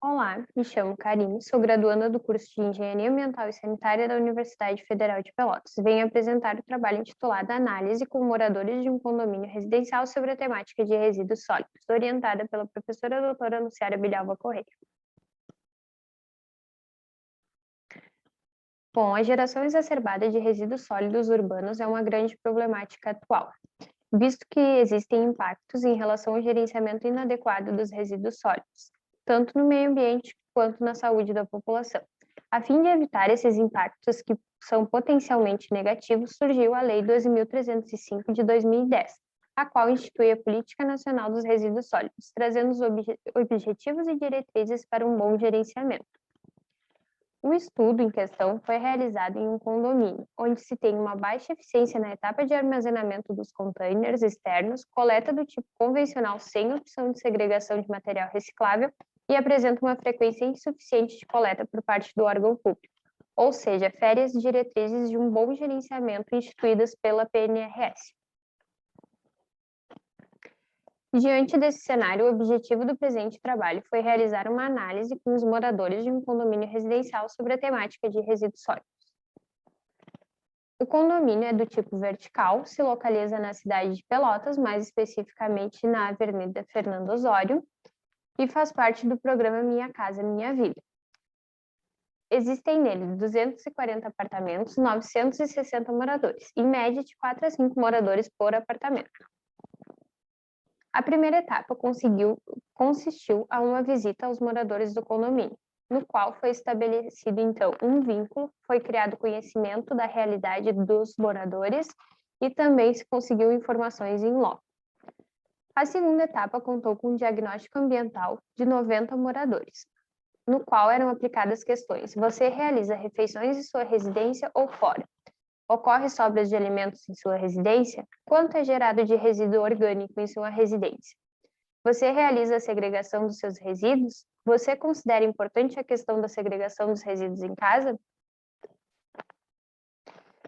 Olá, me chamo Karine, sou graduanda do curso de Engenharia Ambiental e Sanitária da Universidade Federal de Pelotas. Venho apresentar o trabalho intitulado Análise com moradores de um condomínio residencial sobre a temática de resíduos sólidos, orientada pela professora doutora Luciara Bilhalva Correia. Bom, a geração exacerbada de resíduos sólidos urbanos é uma grande problemática atual, visto que existem impactos em relação ao gerenciamento inadequado dos resíduos sólidos, tanto no meio ambiente quanto na saúde da população. A fim de evitar esses impactos que são potencialmente negativos, surgiu a Lei 12.305 de 2010, a qual institui a Política Nacional dos Resíduos Sólidos, trazendo os objetivos e diretrizes para um bom gerenciamento. O estudo em questão foi realizado em um condomínio, onde se tem uma baixa eficiência na etapa de armazenamento dos containers externos, coleta do tipo convencional sem opção de segregação de material reciclável e apresenta uma frequência insuficiente de coleta por parte do órgão público, ou seja, fere as diretrizes de um bom gerenciamento instituídas pela PNRS. Diante desse cenário, o objetivo do presente trabalho foi realizar uma análise com os moradores de um condomínio residencial sobre a temática de resíduos sólidos. O condomínio é do tipo vertical, se localiza na cidade de Pelotas, mais especificamente na Avenida Fernando Osório, e faz parte do programa Minha Casa Minha Vida. Existem nele 240 apartamentos, 960 moradores, em média de 4 a 5 moradores por apartamento. A primeira etapa consistiu a uma visita aos moradores do condomínio, no qual foi estabelecido, então, um vínculo, foi criado conhecimento da realidade dos moradores e também se conseguiu informações em loco. A segunda etapa contou com um diagnóstico ambiental de 90 moradores, no qual eram aplicadas questões: você realiza refeições em sua residência ou fora? Ocorre sobras de alimentos em sua residência? Quanto é gerado de resíduo orgânico em sua residência? Você realiza a segregação dos seus resíduos? Você considera importante a questão da segregação dos resíduos em casa?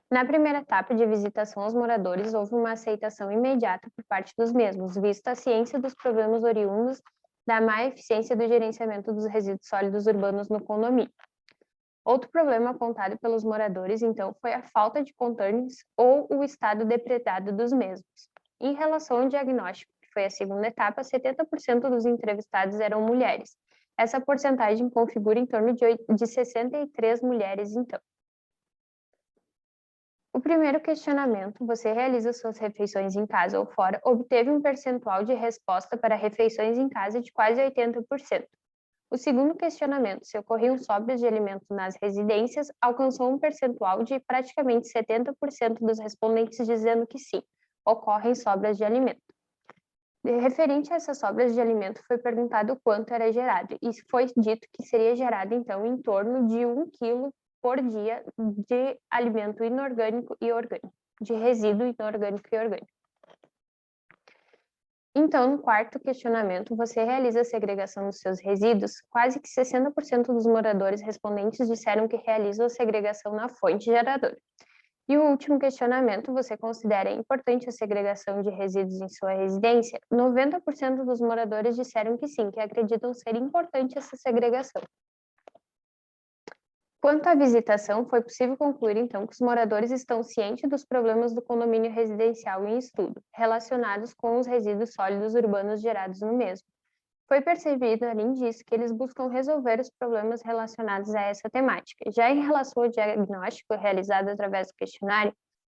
Na primeira etapa de visitação aos moradores, houve uma aceitação imediata por parte dos mesmos, visto a ciência dos problemas oriundos da má eficiência do gerenciamento dos resíduos sólidos urbanos no condomínio. Outro problema apontado pelos moradores, então, foi a falta de containers ou o estado depredado dos mesmos. Em relação ao diagnóstico, que foi a segunda etapa, 70% dos entrevistados eram mulheres. Essa porcentagem configura em torno de 63 mulheres, então. O primeiro questionamento, você realiza suas refeições em casa ou fora, obteve um percentual de resposta para refeições em casa de quase 80%. O segundo questionamento, se ocorriam sobras de alimentos nas residências, alcançou um percentual de praticamente 70% dos respondentes dizendo que sim, ocorrem sobras de alimento. Referente a essas sobras de alimento, foi perguntado o quanto era gerado, e foi dito que seria gerado, então, em torno de 1 quilo por dia de alimento inorgânico e orgânico, de resíduo inorgânico e orgânico. Então, no quarto questionamento, você realiza a segregação dos seus resíduos? Quase que 60% dos moradores respondentes disseram que realizam a segregação na fonte geradora. E o último questionamento, você considera importante a segregação de resíduos em sua residência? 90% dos moradores disseram que sim, que acreditam ser importante essa segregação. Quanto à visitação, foi possível concluir, então, que os moradores estão cientes dos problemas do condomínio residencial em estudo, relacionados com os resíduos sólidos urbanos gerados no mesmo. Foi percebido, além disso, que eles buscam resolver os problemas relacionados a essa temática. Já em relação ao diagnóstico realizado através do questionário,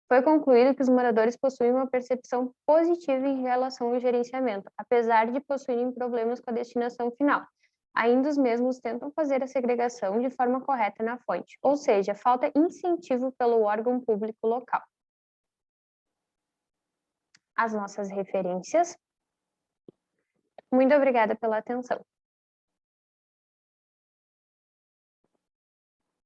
foi concluído que os moradores possuem uma percepção positiva em relação ao gerenciamento, apesar de possuírem problemas com a destinação final. Ainda os mesmos tentam fazer a segregação de forma correta na fonte, ou seja, falta incentivo pelo órgão público local. As nossas referências. Muito obrigada pela atenção.